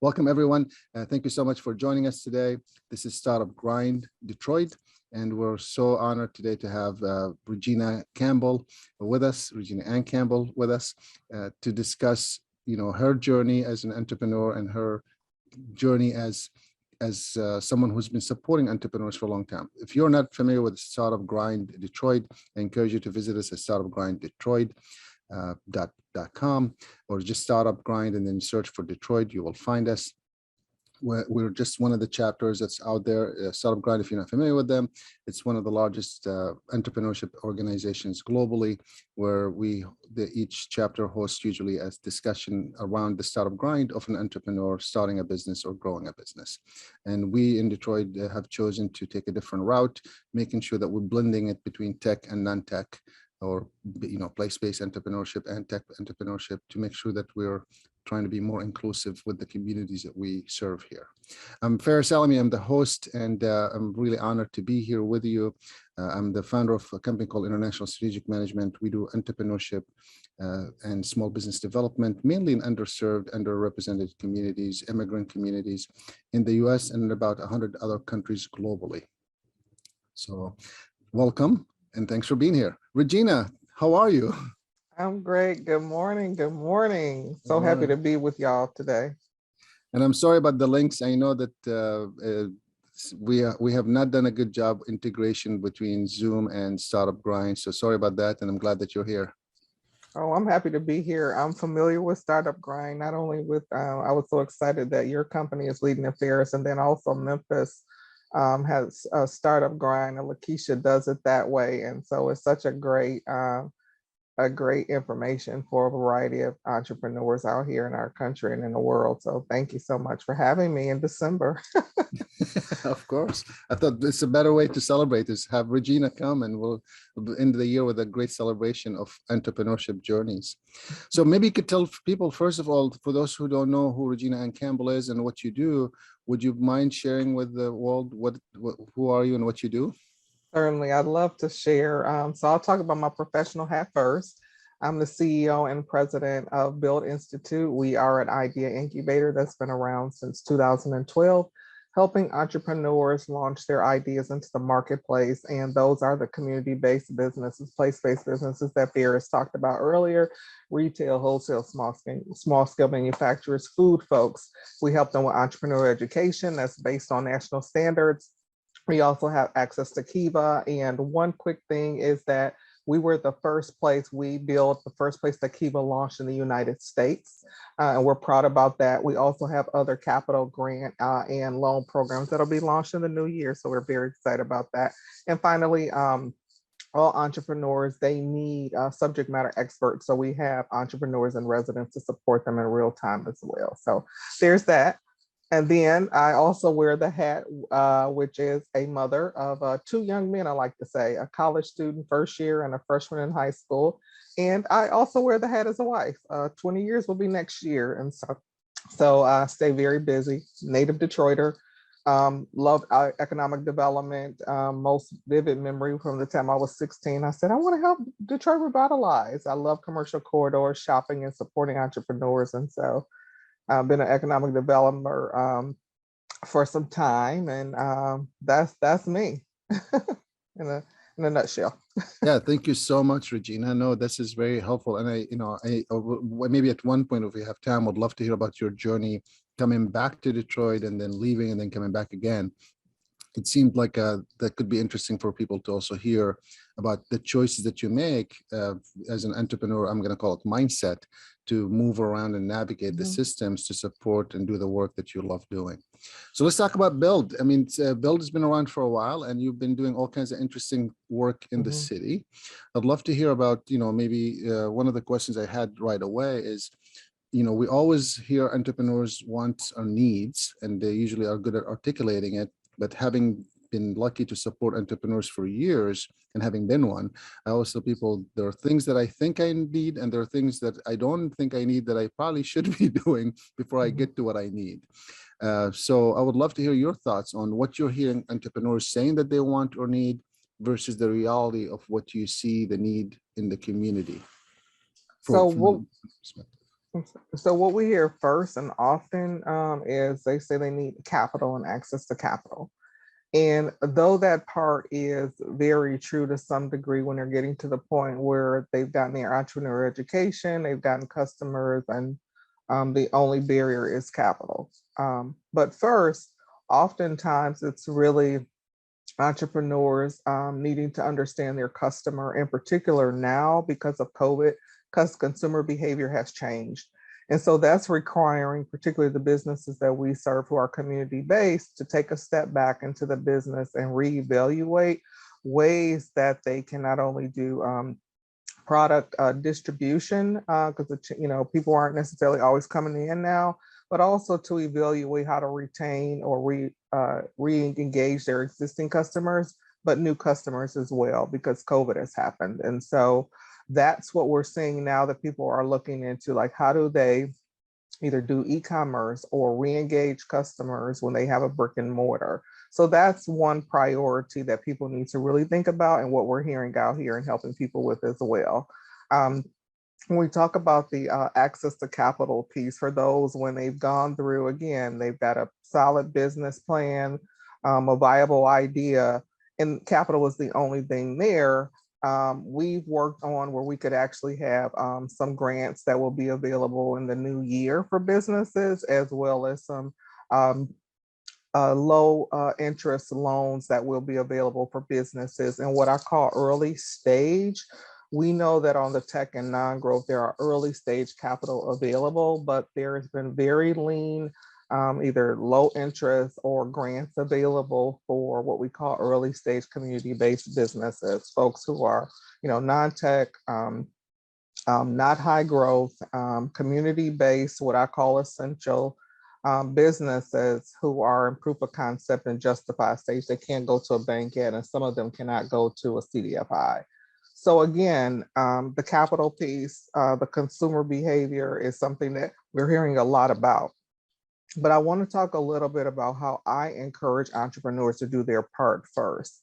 Welcome, everyone. Thank you so much for joining us today. This is Startup Grind Detroit, and we're so honored today to have Regina Campbell with us, Regina Ann Campbell with us, to discuss, her journey as an entrepreneur and her journey as someone who's been supporting entrepreneurs for a long time. If you're not familiar with Startup Grind Detroit, I encourage you to visit us at startupgrinddetroit.com, or just Startup Grind and then search for Detroit. You will find us. We're just one of the chapters that's out there. Startup Grind, if you're not familiar with them, it's one of the largest entrepreneurship organizations globally, where each chapter hosts usually a discussion around the startup grind of an entrepreneur starting a business or growing a business. And we in Detroit have chosen to take a different route, making sure that we're blending it between tech and non-tech, or place-based entrepreneurship and tech entrepreneurship, to make sure that we're trying to be more inclusive with the communities that we serve here. I'm Faris Alami, I'm the host, and I'm really honored to be here with you. I'm the founder of a company called International Strategic Management. We do entrepreneurship and small business development, mainly in underserved, underrepresented communities, immigrant communities in the US and in about 100 other countries globally. So welcome, and thanks for being here. Regina, how are you? I'm great. Good morning. Good morning. So happy to be with y'all today. And I'm sorry about the links. I know that we have not done a good job integration between Zoom and Startup Grind. So sorry about that. And I'm glad that you're here. Oh, I'm happy to be here. I'm familiar with Startup Grind, not only with, I was so excited that your company is leading affairs, and then also Memphis has a Startup Grind, and Lakeisha does it that way. And so it's such a great information for a variety of entrepreneurs out here in our country and in the world. So thank you so much for having me in December. Of course. I thought it's a better way to celebrate is have Regina come, and we'll end the year with a great celebration of entrepreneurship journeys. So maybe you could tell people, first of all, for those who don't know who Regina Ann Campbell is and what you do, would you mind sharing with the world who are you and what you do? Certainly, I'd love to share. So I'll talk about my professional hat first. I'm the CEO and president of Build Institute. We are an idea incubator that's been around since 2012, helping entrepreneurs launch their ideas into the marketplace. And those are the community-based businesses, place-based businesses that Faris talked about earlier: retail, wholesale, small-scale manufacturers, food folks. We help them with entrepreneurial education that's based on national standards. We also have access to Kiva. And one quick thing is that we were the first place that Kiva launched in the United States. And we're proud about that. We also have other capital grant and loan programs that'll be launched in the new year. So we're very excited about that. And finally, all entrepreneurs, they need subject matter experts. So we have entrepreneurs in residence to support them in real time as well. So there's that. And then I also wear the hat, which is a mother of two young men, I like to say, a college student first year and a freshman in high school. And I also wear the hat as a wife. 20 years will be next year. And so I stay very busy, native Detroiter, love economic development. Most vivid memory from the time I was 16, I said, I want to help Detroit revitalize. I love commercial corridors, shopping, and supporting entrepreneurs. And so I've been an economic developer for some time, and that's me in a nutshell. Yeah, thank you so much, Regina. No, this is very helpful, and I maybe at one point, if we have time, I'd love to hear about your journey coming back to Detroit and then leaving and then coming back again. It seemed like that could be interesting for people to also hear about the choices that you make as an entrepreneur. I'm going to call it mindset, to move around and navigate the systems to support and do the work that you love doing. So let's talk about Build. I mean, Build has been around for a while, and you've been doing all kinds of interesting work in the city. I'd love to hear about, maybe one of the questions I had right away is, we always hear entrepreneurs' wants or needs, and they usually are good at articulating it. But having been lucky to support entrepreneurs for years and having been one, I always tell people there are things that I think I need, and there are things that I don't think I need that I probably should be doing before I get to what I need. So I would love to hear your thoughts on what you're hearing entrepreneurs saying that they want or need versus the reality of what you see the need in the community. So So what we hear first and often is they say they need capital and access to capital. And though that part is very true to some degree when they're getting to the point where they've gotten their entrepreneurial education, they've gotten customers, and the only barrier is capital. But first, oftentimes it's really entrepreneurs needing to understand their customer, in particular now because of COVID, because consumer behavior has changed. And so that's requiring, particularly the businesses that we serve who are community based, to take a step back into the business and reevaluate ways that they can not only do product distribution, because people aren't necessarily always coming in now, but also to evaluate how to retain or re-engage their existing customers, but new customers as well, because COVID has happened. And so that's what we're seeing now, that people are looking into, like, how do they either do e-commerce or re-engage customers when they have a brick and mortar. So that's one priority that people need to really think about, and what we're hearing out here and helping people with as well. When we talk about the access to capital piece, for those when they've gone through, again, they've got a solid business plan, a viable idea, and capital is the only thing there. We've worked on where we could actually have some grants that will be available in the new year for businesses, as well as some low interest loans that will be available for businesses and what I call early stage. We know that on the tech and non-growth, there are early stage capital available, but there has been very lean, either low interest or grants available for what we call early stage community-based businesses, folks who are, non-tech, not high growth, community-based, what I call essential businesses who are in proof of concept and justify stage. They can't go to a bank yet, and some of them cannot go to a CDFI. So again, the capital piece, the consumer behavior is something that we're hearing a lot about. But I want to talk a little bit about how I encourage entrepreneurs to do their part first.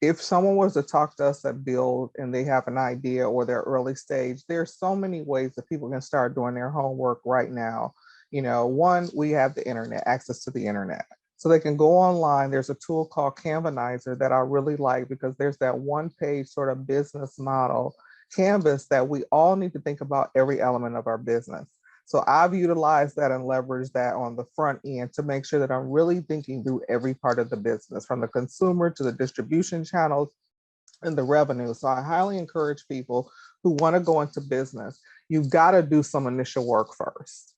If someone was to talk to us at Build and they have an idea or they're early stage, there's so many ways that people can start doing their homework right now. One, we have the internet, access to the internet. So they can go online. There's a tool called Canvanizer that I really like, because there's that one page sort of business model canvas that we all need to think about every element of our business. So I've utilized that and leveraged that on the front end to make sure that I'm really thinking through every part of the business, from the consumer to the distribution channels and the revenue. So I highly encourage people who want to go into business, you've got to do some initial work first.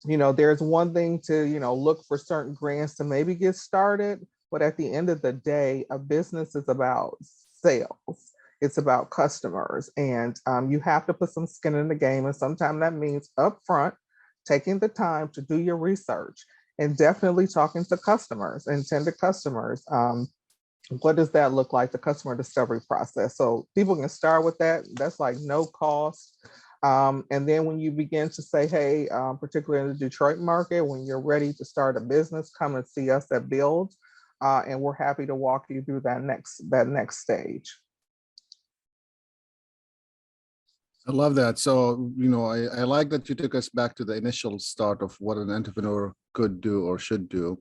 There's one thing to, look for certain grants to maybe get started, but at the end of the day, a business is about sales. It's about customers, and you have to put some skin in the game. And sometimes that means upfront, taking the time to do your research and definitely talking to customers, intended customers. What does that look like, the customer discovery process? So people can start with that. That's like no cost. And then when you begin to say, hey, particularly in the Detroit market, when you're ready to start a business, come and see us at Build, and we're happy to walk you through that next stage. I love that. So, I like that you took us back to the initial start of what an entrepreneur could do or should do.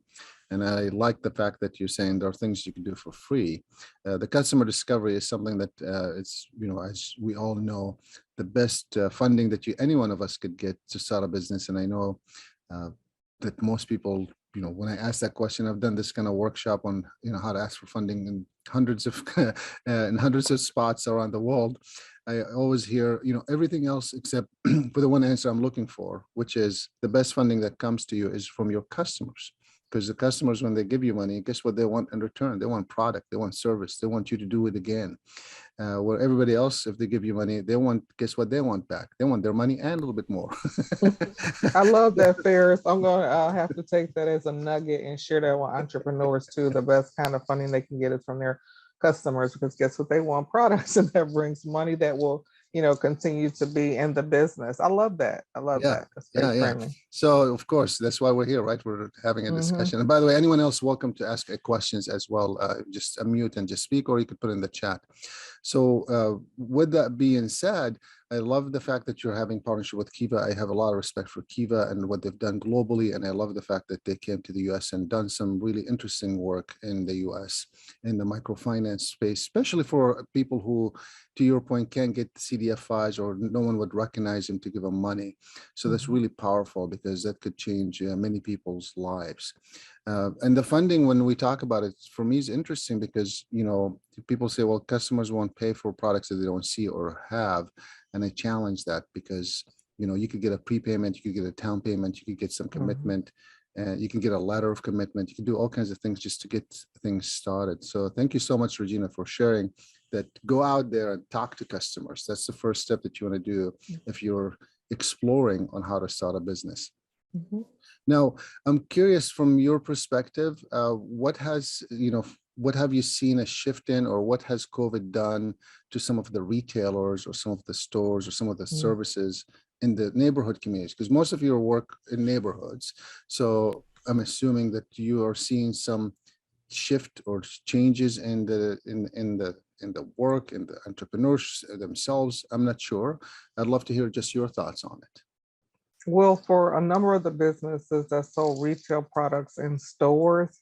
And I like the fact that you're saying there are things you can do for free. The customer discovery is something that it's, as we all know, the best funding that any one of us could get to start a business. And I know that most people, when I ask that question, I've done this kind of workshop on, how to ask for funding in hundreds of spots around the world. I always hear, everything else except for the one answer I'm looking for, which is the best funding that comes to you is from your customers. Because the customers, when they give you money, guess what they want in return? They want product, they want service, they want you to do it again. Where everybody else, if they give you money, guess what they want back? They want their money and a little bit more. I love that, Faris. I'll have to take that as a nugget and share that with entrepreneurs too. The best kind of funding they can get is from their customers, because guess what? They want products, and that brings money that will, continue to be in the business. I love that. That. That's great framing. So of course, that's why we're here, right? We're having a discussion. And by the way, anyone else welcome to ask questions as well. Just unmute and just speak, or you could put in the chat. So with that being said, I love the fact that you're having partnership with Kiva. I have a lot of respect for Kiva and what they've done globally. And I love the fact that they came to the US and done some really interesting work in the US in the microfinance space, especially for people who, to your point, can't get CDFIs or no one would recognize them to give them money. So that's really powerful because that could change many people's lives. And the funding, when we talk about it, for me is interesting because, people say, well, customers won't pay for products that they don't see or have. And I challenge that because, you could get a prepayment, you could get a down payment, you could get some commitment, and you can get a letter of commitment. You can do all kinds of things just to get things started. So thank you so much, Regina, for sharing that. Go out there and talk to customers. That's the first step that you want to do if you're exploring on how to start a business. Now, I'm curious from your perspective, what have you seen a shift in, or what has COVID done to some of the retailers or some of the stores or some of the services in the neighborhood communities? Because most of your work in neighborhoods. So I'm assuming that you are seeing some shift or changes in the work and the entrepreneurs themselves. I'm not sure. I'd love to hear just your thoughts on it. Well, for a number of the businesses that sold retail products in stores,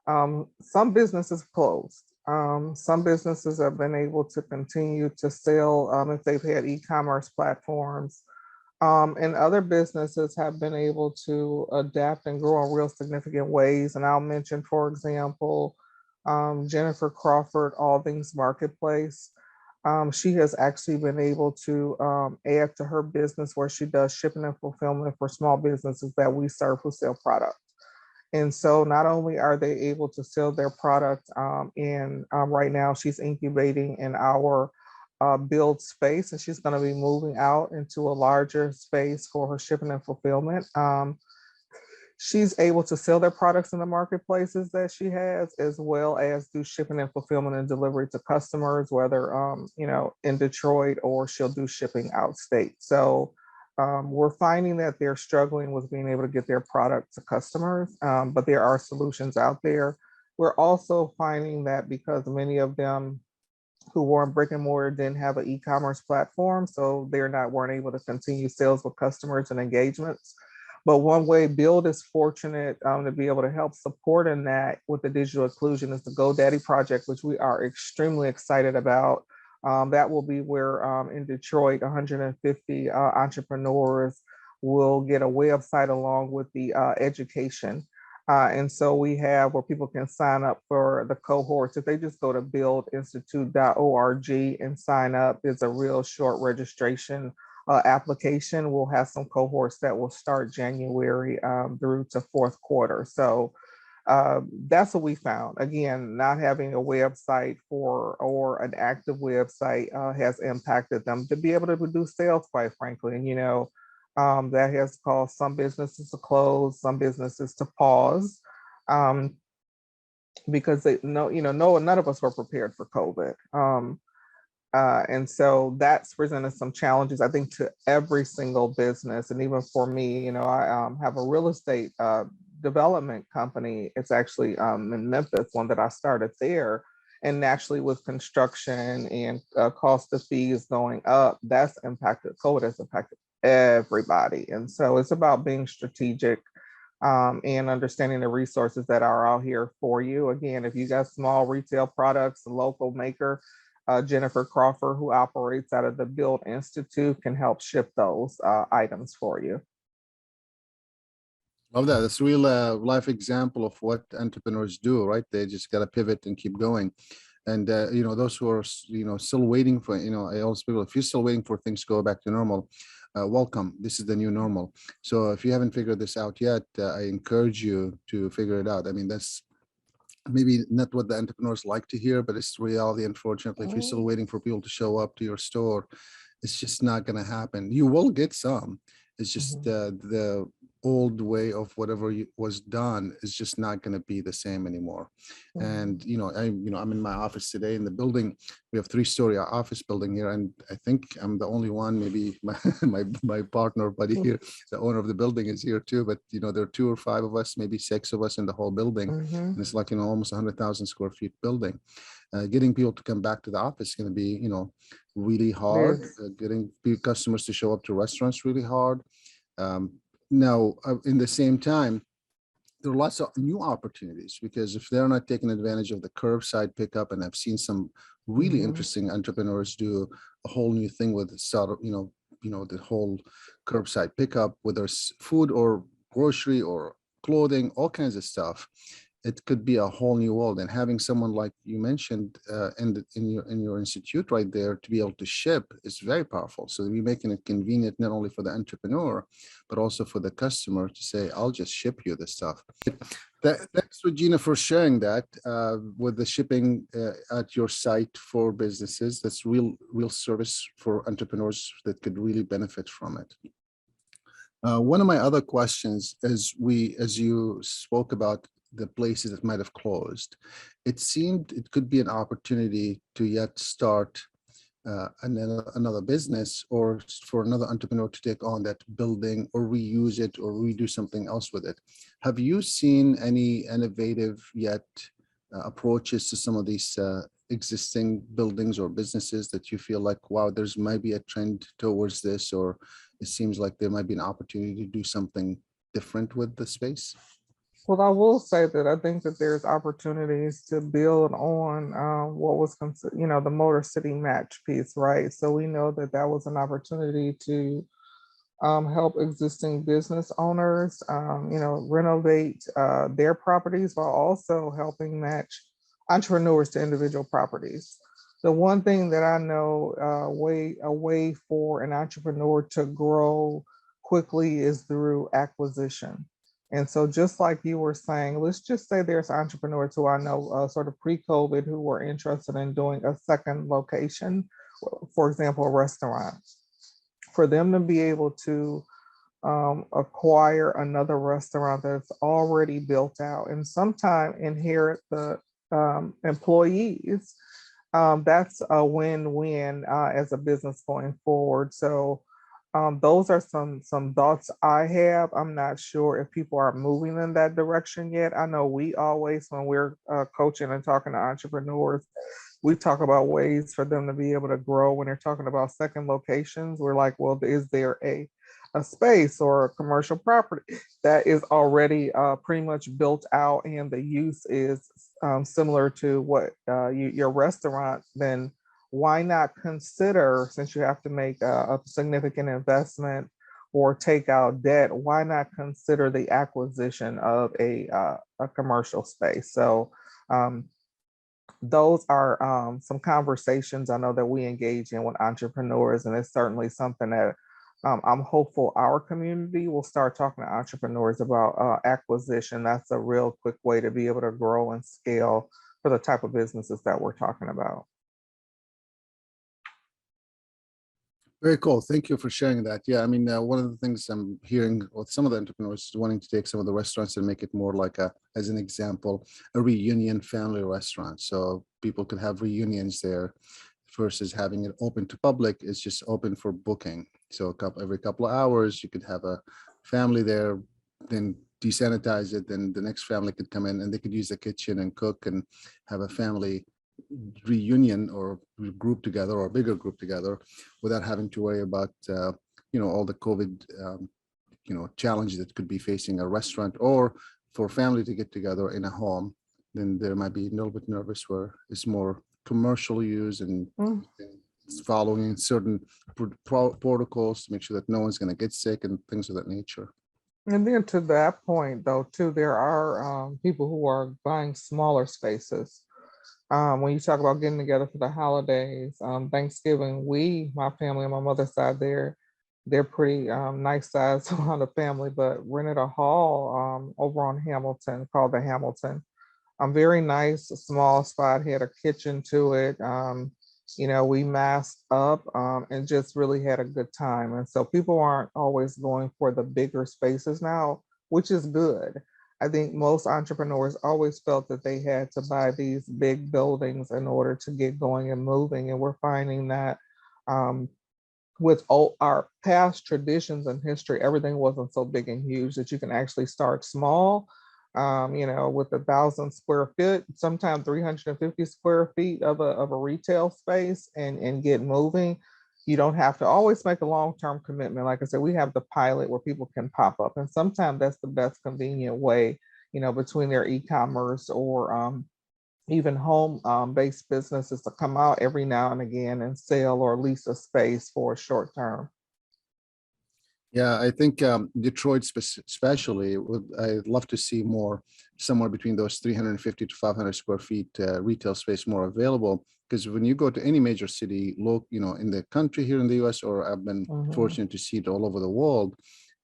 some businesses closed. Some businesses have been able to continue to sell if they've had e-commerce platforms. And other businesses have been able to adapt and grow in real significant ways. And I'll mention, for example, Jennifer Crawford, All Things Marketplace. She has actually been able to add to her business where she does shipping and fulfillment for small businesses that we serve who sell products. And so not only are they able to sell their product right now, she's incubating in our build space, and she's going to be moving out into a larger space for her shipping and fulfillment. She's able to sell their products in the marketplaces that she has, as well as do shipping and fulfillment and delivery to customers, whether in Detroit, or she'll do shipping out state. So we're finding that they're struggling with being able to get their product to customers, but there are solutions out there. We're also finding that because many of them who were in brick and mortar didn't have an e-commerce platform, so weren't able to continue sales with customers and engagements. But one way Build is fortunate to be able to help support in that with the digital inclusion is the GoDaddy project, which we are extremely excited about. That will be where in Detroit, 150 entrepreneurs will get a website along with the education. And so we have where people can sign up for the cohorts. If they just go to buildinstitute.org and sign up, there's a real short registration application. We'll have some cohorts that will start January through to fourth quarter. So that's what we found. Again, not having a website or an active website has impacted them to be able to produce sales, quite frankly. And that has caused some businesses to close, some businesses to pause, because none of us were prepared for COVID. And so that's presented some challenges, I think, to every single business. And even for me, I have a real estate development company. It's actually in Memphis, one that I started there. And naturally, with construction and cost of fees going up, COVID has impacted everybody. And so it's about being strategic and understanding the resources that are out here for you. Again, if you got small retail products, a local maker, Jennifer Crawford, who operates out of the Build Institute, can help ship those items for you. Love that. That's a real life example of what entrepreneurs do, right? They just got to pivot and keep going. And, those who are, still waiting for, I always feel, if you're still waiting for things to go back to normal, welcome. This is the new normal. So if you haven't figured this out yet, I encourage you to figure it out. I mean, that's maybe not what the entrepreneurs like to hear, but it's reality. Unfortunately, if you're still waiting for people to show up to your store, it's just not going to happen. You will get some. It's just the old way of whatever was done is just not going to be the same anymore. And I'm in my office today in the building. We have 3-story office building here, and I think I'm the only one. Maybe my partner buddy here, the owner of the building, is here too. But there are 2 or 5 of us, maybe 6 of us in the whole building, and it's like almost 100,000 square feet building. Getting people to come back to the office is going to be really hard. Yes. Getting customers to show up to restaurants really hard. Now, in the same time, there are lots of new opportunities because if they're not taking advantage of the curbside pickup, and I've seen some really Mhm. interesting entrepreneurs do a whole new thing with startup, the whole curbside pickup, whether it's food or grocery or clothing, all kinds of stuff. It could be a whole new world. And having someone like you mentioned in your institute right there to be able to ship is very powerful. So we're making it convenient not only for the entrepreneur, but also for the customer to say, I'll just ship you the stuff. Thanks, Regina, for sharing that with the shipping at your site for businesses. That's real service for entrepreneurs that could really benefit from it. One of my other questions is as you spoke about the places that might have closed, it seemed it could be an opportunity to yet start another business or for another entrepreneur to take on that building or reuse it or redo something else with it. Have you seen any innovative yet approaches to some of these existing buildings or businesses that you feel like, wow, there's maybe a trend towards this, or it seems like there might be an opportunity to do something different with the space? Well, I will say that I think that there's opportunities to build on what was, the Motor City Match piece, right? So we know that that was an opportunity to help existing business owners, renovate their properties while also helping match entrepreneurs to individual properties. The one thing that I know a way for an entrepreneur to grow quickly is through acquisition. And so just like you were saying, let's just say there's entrepreneurs who I know sort of pre-COVID who were interested in doing a second location, for example, a restaurant. For them to be able to acquire another restaurant that's already built out and sometime inherit the employees, that's a win-win as a business going forward. So those are some thoughts I have. I'm not sure if people are moving in that direction yet. I know we always, when we're coaching and talking to entrepreneurs, we talk about ways for them to be able to grow. When they're talking about second locations, we're like, well, is there a space or a commercial property that is already pretty much built out and the use is similar to what your restaurant, then why not consider, since you have to make a significant investment or take out debt, why not consider the acquisition of a commercial space? So those are some conversations I know that we engage in with entrepreneurs, and it's certainly something that I'm hopeful our community will start talking to entrepreneurs about acquisition. That's a real quick way to be able to grow and scale for the type of businesses that we're talking about. Very cool. Thank you for sharing that. Yeah, I mean, one of the things I'm hearing with some of the entrepreneurs is wanting to take some of the restaurants and make it more like as an example, a reunion family restaurant. So people could have reunions there versus having it open to public. It's just open for booking. So every couple of hours, you could have a family there, then desanitize it, then the next family could come in and they could use the kitchen and cook and have a family reunion or group together or a bigger group together without having to worry about all the COVID challenges that could be facing a restaurant, or for family to get together in a home. Then there might be a little bit nervous where it's more commercial use and it's following certain protocols to make sure that no one's going to get sick and things of that nature. And then to that point, though, too, there are people who are buying smaller spaces. When you talk about getting together for the holidays, Thanksgiving, my family on my mother's side, they're pretty nice size around the family, but rented a hall over on Hamilton called the Hamilton. Very nice, small spot, had a kitchen to it. We masked up and just really had a good time. And so people aren't always going for the bigger spaces now, which is good. I think most entrepreneurs always felt that they had to buy these big buildings in order to get going and moving. And we're finding that with our past traditions and history, everything wasn't so big and huge, that you can actually start small with 1,000 square feet, sometimes 350 square feet of a retail space and get moving. You don't have to always make a long-term commitment. Like I said, we have the pilot where people can pop up, and sometimes that's the best convenient way, between their e-commerce or even home based businesses to come out every now and again and sell or lease a space for a short term. Yeah, I think Detroit especially, I'd love to see more somewhere between those 350 to 500 square feet retail space more available. Because when you go to any major city, in the country here in the US, or I've been fortunate to see it all over the world,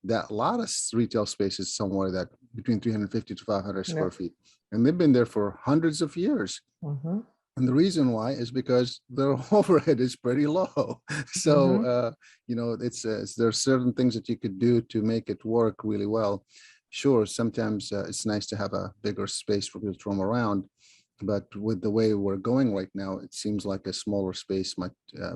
that a lot of retail spaces somewhere that between 350 to 500 square feet. And they've been there for hundreds of years. And the reason why is because their overhead is pretty low. So, there's certain things that you could do to make it work really well. Sure, sometimes it's nice to have a bigger space for people to roam around. But with the way we're going right now, it seems like a smaller space might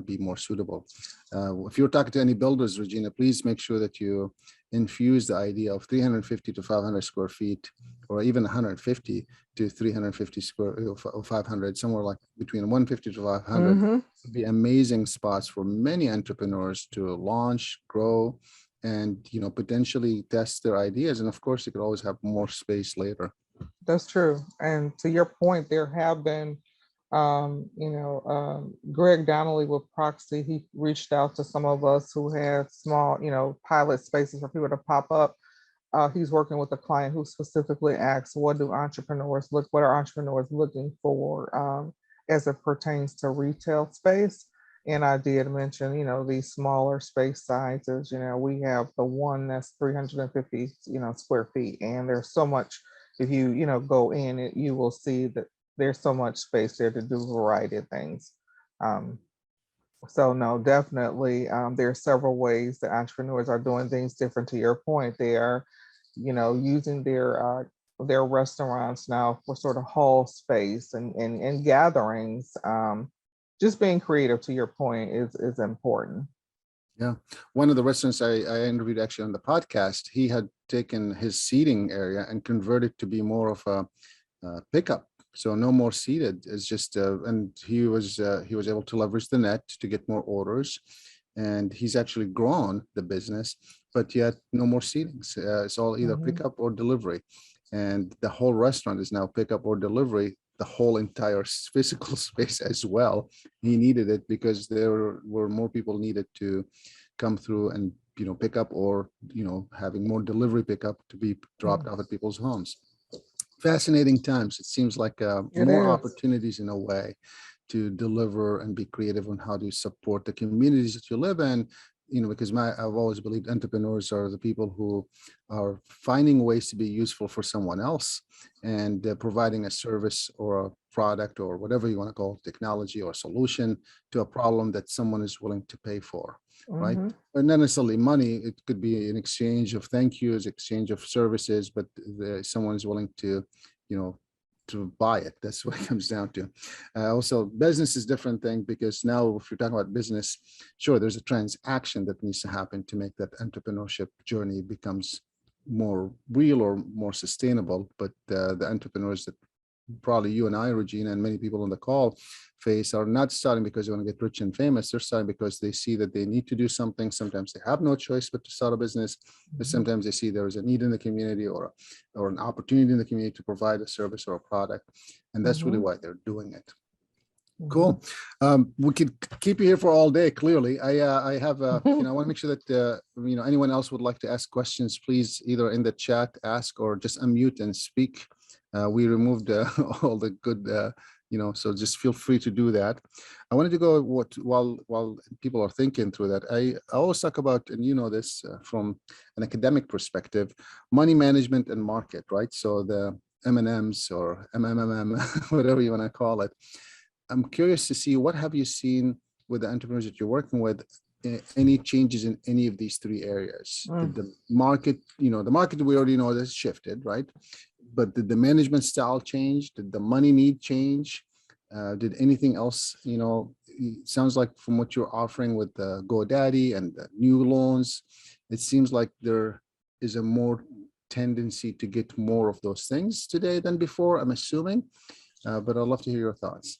be more suitable. If you're talking to any builders, Regina, please make sure that you infuse the idea of 350 to 500 square feet, or even 150 to 350 square or 500, somewhere like between 150 to 500 would be amazing spots for many entrepreneurs to launch, grow, and potentially test their ideas. And of course, you could always have more space later. That's true. And to your point, there have been, Greg Donnelly with Proxy, he reached out to some of us who had small, pilot spaces for people to pop up. He's working with a client who specifically asks, what are entrepreneurs looking for as it pertains to retail space? And I did mention, these smaller space sizes. We have the one that's 350, square feet, and there's so much. If you, go in, you will see that there's so much space there to do a variety of things. So no, definitely, there are several ways that entrepreneurs are doing things different. To your point, they are, using their restaurants now for sort of hall space and gatherings. Just being creative, to your point, is important. Yeah. One of the restaurants I interviewed actually on the podcast, he had taken his seating area and converted to be more of a pickup. So no more seated. It's just, and he was able to leverage the net to get more orders. And he's actually grown the business, but yet no more seatings. It's all either pickup or delivery. And the whole restaurant is now pickup or delivery, the whole entire physical space as well. He needed it because there were more people needed to come through and pick up, or having more delivery pickup to be dropped off at people's homes. Fascinating times. It seems like more opportunities in a way to deliver and be creative on how to support the communities that you live in. Because I've always believed entrepreneurs are the people who are finding ways to be useful for someone else, and providing a service or a product or whatever you want to call it, technology or solution to a problem that someone is willing to pay for, right? But not necessarily money. It could be an exchange of thank yous, exchange of services, but someone is willing to, to buy it. That's what it comes down to. Also, business is a different thing, because now if you're talking about business, sure, there's a transaction that needs to happen to make that entrepreneurship journey becomes more real or more sustainable. But the entrepreneurs that probably you and I, Regina, and many people on the call face are not starting because they want to get rich and famous. They're starting because they see that they need to do something. Sometimes they have no choice but to start a business, but sometimes they see there is a need in the community or an opportunity in the community to provide a service or a product. And that's really why they're doing it. Cool. We could keep you here for all day. Clearly, I have, I want to make sure that, anyone else would like to ask questions, please either in the chat, ask, or just unmute and speak. We removed all the good, so just feel free to do that. I wanted to go while people are thinking through that. I always talk about, and this from an academic perspective, money management and market, right? So the M&Ms or MMM, whatever you want to call it. I'm curious to see, what have you seen with the entrepreneurs that you're working with? Any changes in any of these three areas? Did the market, the market we already know has shifted, right? But did the management style change? Did the money need change? Did anything else, it sounds like from what you're offering with the GoDaddy and the new loans, it seems like there is a more tendency to get more of those things today than before, I'm assuming, but I'd love to hear your thoughts.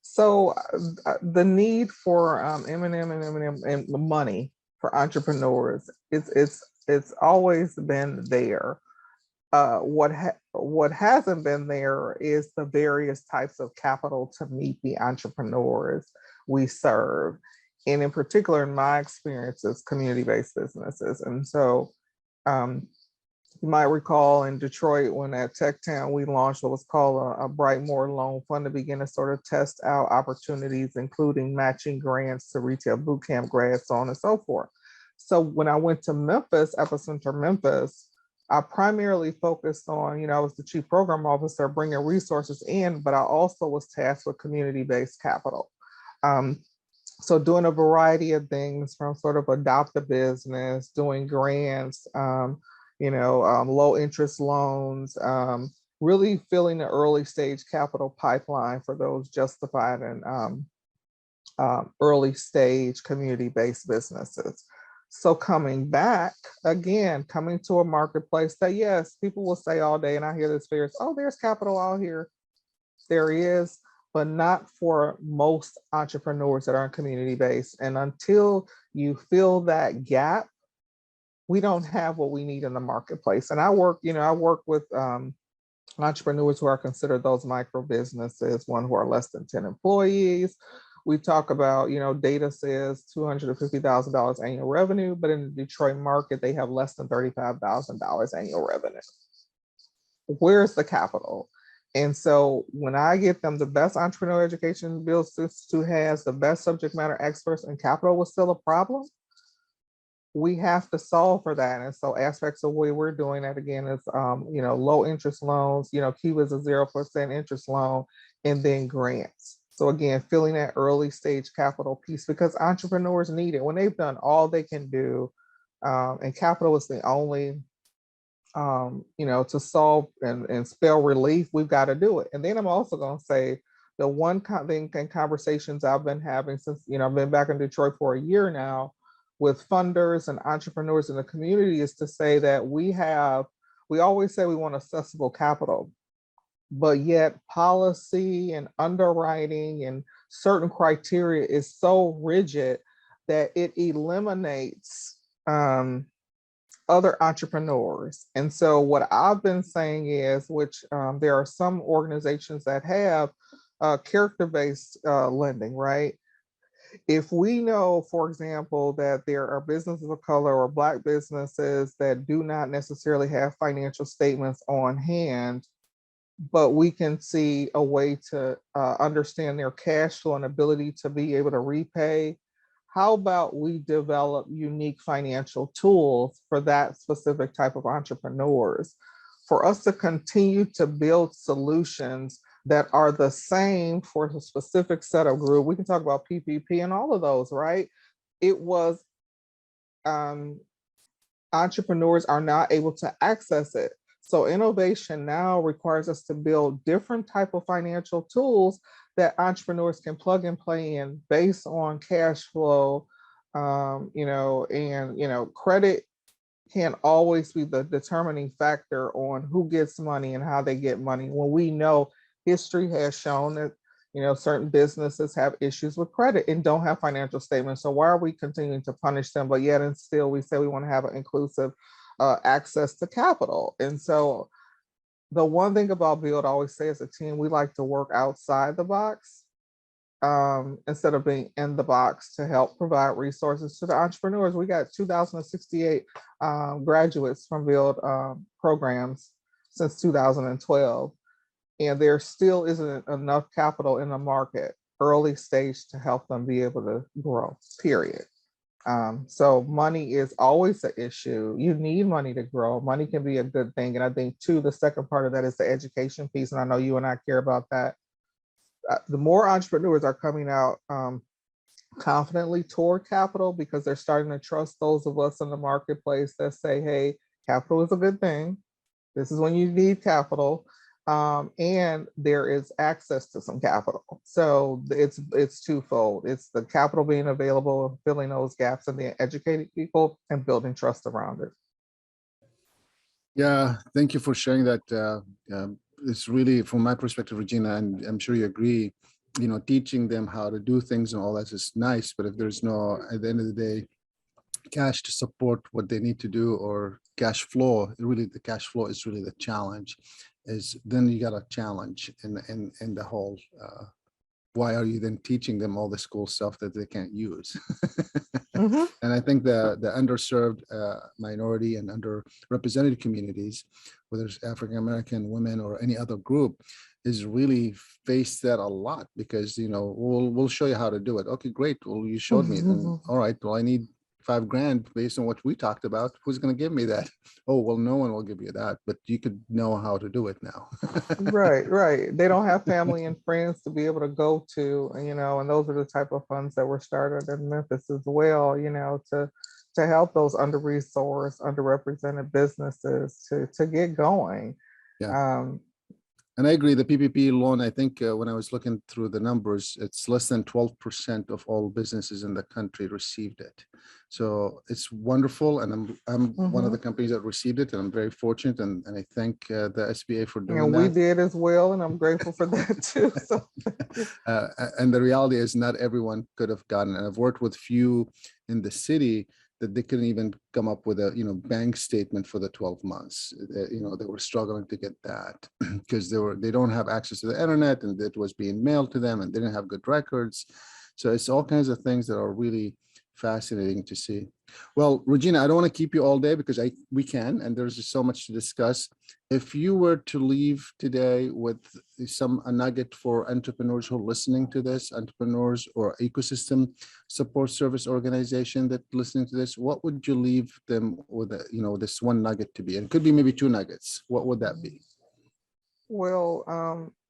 So the need for M&M and money for entrepreneurs, it's always been there. What hasn't been there is the various types of capital to meet the entrepreneurs we serve. And in particular, in my experience, it's community-based businesses. And so you might recall in Detroit when at Tech Town, we launched what was called a Brightmore Loan Fund to begin to sort of test out opportunities, including matching grants to retail bootcamp grads, so on and so forth. So when I went to Memphis, Epicenter Memphis, I primarily focused on, I was the chief program officer bringing resources in, but I also was tasked with community-based capital. So doing a variety of things from sort of adopt a business, doing grants, low interest loans, really filling the early stage capital pipeline for those justified and early stage community-based businesses. So coming back, again, coming to a marketplace that, yes, people will say all day, and I hear this fears, oh, there's capital out here. There is, but not for most entrepreneurs that aren't community-based. And until you fill that gap, we don't have what we need in the marketplace. And I work with entrepreneurs who are considered those micro businesses, one who are less than 10 employees. We talk about, data says $250,000 annual revenue, but in the Detroit market, they have less than $35,000 annual revenue. Where's the capital? And so when I get them the best entrepreneurial education Build Institute has, the best subject matter experts, and capital was still a problem, we have to solve for that. And so aspects of the way we're doing that, again, is, low interest loans, Cuba is a 0% interest loan, and then grants. So again, filling that early stage capital piece, because entrepreneurs need it when they've done all they can do. And capital is the only, to solve and spell relief, we've got to do it. And then I'm also going to say the one thing in conversations I've been having since, I've been back in Detroit for a year now with funders and entrepreneurs in the community is to say that we always say we want accessible capital, but yet policy and underwriting and certain criteria is so rigid that it eliminates other entrepreneurs. And so what I've been saying is, which there are some organizations that have character-based lending, right? If we know, for example, that there are businesses of color or Black businesses that do not necessarily have financial statements on hand, but we can see a way to understand their cash flow and ability to be able to repay, how about we develop unique financial tools for that specific type of entrepreneurs, for us to continue to build solutions that are the same for a specific set of group. We can talk about PPP and all of those, right? It was entrepreneurs are not able to access it. So innovation now requires us to build different type of financial tools that entrepreneurs can plug and play in based on cash flow, credit can't always be the determining factor on who gets money and how they get money. When we know history has shown that, certain businesses have issues with credit and don't have financial statements. So why are we continuing to punish them? But yet and still we say we want to have an inclusive access to capital. And so the one thing about Build, I always say as a team, we like to work outside the box instead of being in the box to help provide resources to the entrepreneurs. We got 2,068 graduates from Build programs since 2012. And there still isn't enough capital in the market, early stage, to help them be able to grow, period. So money is always an issue. You need money to grow. Money can be a good thing. And I think too, the second part of that is the education piece. And I know you and I care about that. The more entrepreneurs are coming out confidently toward capital because they're starting to trust those of us in the marketplace that say, hey, capital is a good thing. This is when you need capital. And there is access to some capital. So it's twofold. It's the capital being available, filling those gaps, and then educating people and building trust around it. Yeah, thank you for sharing that. It's really, from my perspective, Regina, and I'm sure you agree, teaching them how to do things and all that is nice, but if there's no, at the end of the day, cash to support what they need to do, or cash flow, really the cash flow is really the challenge, is then you got a challenge in the whole, why are you then teaching them all this cool stuff that they can't use? Mhm. And I think the underserved minority and underrepresented communities, whether it's African American women or any other group, is really face that a lot, because we'll show you how to do it. Okay, great. Well, you showed me, then all right. Well, I need $5,000 based on what we talked about. Who's going to give me that? Oh, well, no one will give you that, but you could know how to do it now. Right, right. They don't have family and friends to be able to go to, and those are the type of funds that were started in Memphis as well, to help those under-resourced, underrepresented businesses to get going. Yeah. Um, And I agree, the PPP loan, I think when I was looking through the numbers, it's less than 12% of all businesses in the country received it. So it's wonderful. And I'm one of the mhm. companies that received it, and I'm very fortunate. And I thank the SBA for doing And we that. did as well, and I'm grateful for that too. So And the reality is not everyone could have gotten it. I've worked with few in the city that they couldn't even come up with a bank statement for the 12 months. They were struggling to get that because they don't have access to the internet, and it was being mailed to them, and they didn't have good records. So it's all kinds of things that are really fascinating to see. Well, Regina, I don't want to keep you all day because we can, and there's just so much to discuss. If you were to leave today with a nugget for entrepreneurs who are listening to this, entrepreneurs or ecosystem support service organization that listening to this, what would you leave them with, this one nugget to be? And it could be maybe two nuggets. What would that be? well,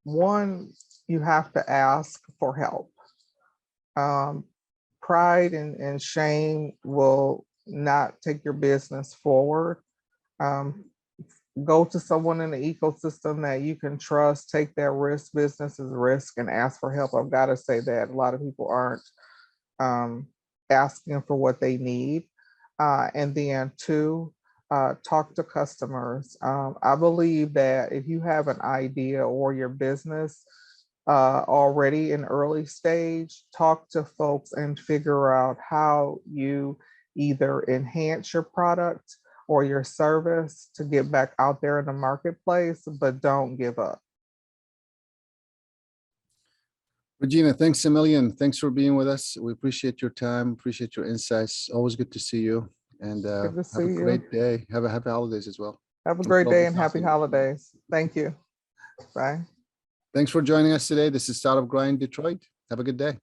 one, you have to ask for help. Um, Pride and shame will not take your business forward. Um, Go to someone in the ecosystem that you can trust, take that risk. Business is risk, and ask for help. I've got to say that a lot of people aren't asking for what they need. And then two, talk to customers. I believe that if you have an idea or your business already in early stage, talk to folks and figure out how you either enhance your product or your service to get back out there in the marketplace, but don't give up. Regina, thanks a million. Thanks for being with us. We appreciate your time, appreciate your insights. Always good to see you. And Good to have see a you. great day. Have a happy holidays as well. Have a It was great day lovely and happy talking to you. holidays. Thank you. Bye. Thanks for joining us today. This is Start Up Grind Detroit. Have a good day.